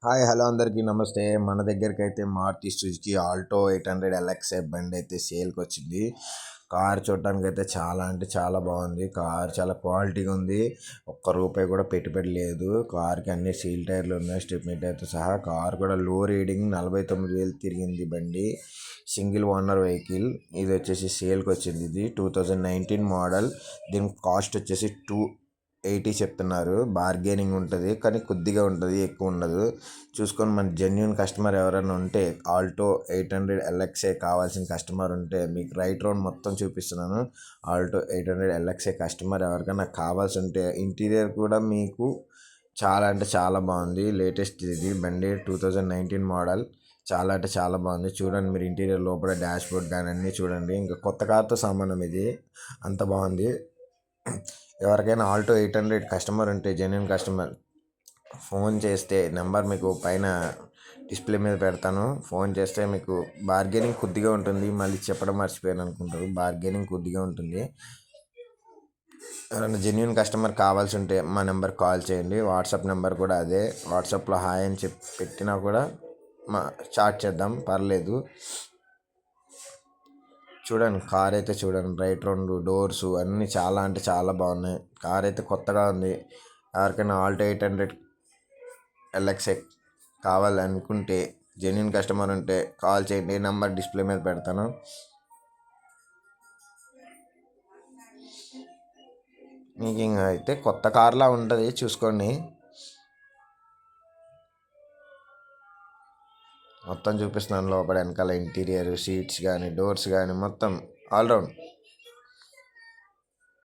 Hi hello అందరికీ నమస్తే. మన దగ్గరకైతే మారుతి సుజుకి ఆల్టో 800 ఎల్ఎక్స్ఐ బండి అయితే సేల్కి వచ్చింది. కార్ చూడటానికి అయితే చాలా అంటే చాలా బాగుంది. కార్ చాలా క్వాలిటీగా ఉంది. ఒక్క రూపాయి కూడా పెట్టుబడి లేదు. కార్కి అన్ని సీల్ టైర్లు ఉన్నాయి, స్టెప్నీ టైర్తో సహా. కార్ కూడా లో రీడింగ్ 49,000 తిరిగింది బండి. Single owner vehicle. ఇది వచ్చేసి సేల్కి వచ్చింది. ఇది 2019 మోడల్. దీని కాస్ట్ వచ్చేసి 280 చెప్తున్నారు. బార్గెనింగ్ ఉంటుంది, కానీ కొద్దిగా ఉంటుంది, ఎక్కువ ఉండదు. చూసుకొని మన జెన్యున్ కస్టమర్ ఎవరైనా ఉంటే, ఆల్టో 800 ఎల్ఎక్స్ఏ కావాల్సిన కస్టమర్ ఉంటే మీకు రైట్ రౌండ్ మొత్తం చూపిస్తున్నాను. ఆల్టో 800 ఎల్ఎక్స్ఏ కస్టమర్ ఎవరికైనా కావాల్సి ఉంటే, ఇంటీరియర్ కూడా మీకు చాలా అంటే చాలా బాగుంది. లేటెస్ట్ ఇది బండి 2019 మోడల్. చాలా అంటే చాలా బాగుంది. చూడండి మీరు ఇంటీరియర్ లోపల డాష్ బోర్డ్ కానీ అన్నీ చూడండి. ఇంకా కొత్త కార్తో సమానం ఇది, అంత బాగుంది. ఎవరికైనా ఆల్టో 800 కస్టమర్ ఉంటే, జెన్యున్ కస్టమర్, ఫోన్ చేస్తే నెంబర్ మీకు పైన డిస్ప్లే మీద పెడతాను. ఫోన్ చేస్తే మీకు బార్గెనింగ్ కొద్దిగా ఉంటుంది. మళ్ళీ చెప్పడం మర్చిపోయాను అనుకుంటారు, బార్గెనింగ్ కొద్దిగా ఉంటుంది. ఎవరైనా జెన్యున్ కస్టమర్ కావాల్సి ఉంటే మా నెంబర్ కాల్ చేయండి. వాట్సాప్ నెంబర్ కూడా అదే. వాట్సాప్లో హాయ్ అని పెట్టినా కూడా మా చాట్ చేద్దాం, పర్లేదు. చూడండి కార్ అయితే చూడండి, రైట్ రెండు డోర్స్ అన్నీ చాలా అంటే చాలా బాగున్నాయి. కార్ అయితే కొత్తగా ఉంది. ఎవరికైనా ఆల్టో 800 ఎల్ఎక్స్ఐ కావాలనుకుంటే, జెన్యున్ కస్టమర్ ఉంటే కాల్ చేయండి. నెంబర్ డిస్ప్లే మీద పెడతాను. మీకు ఇంకా అయితే కొత్త కార్లా ఉంటుంది, చూసుకోండి. మొత్తం చూపిస్తున్నాను లోపల వెనకాల ఇంటీరియర్, సీట్స్ కానీ, డోర్స్ కానీ, మొత్తం ఆల్రౌండ్.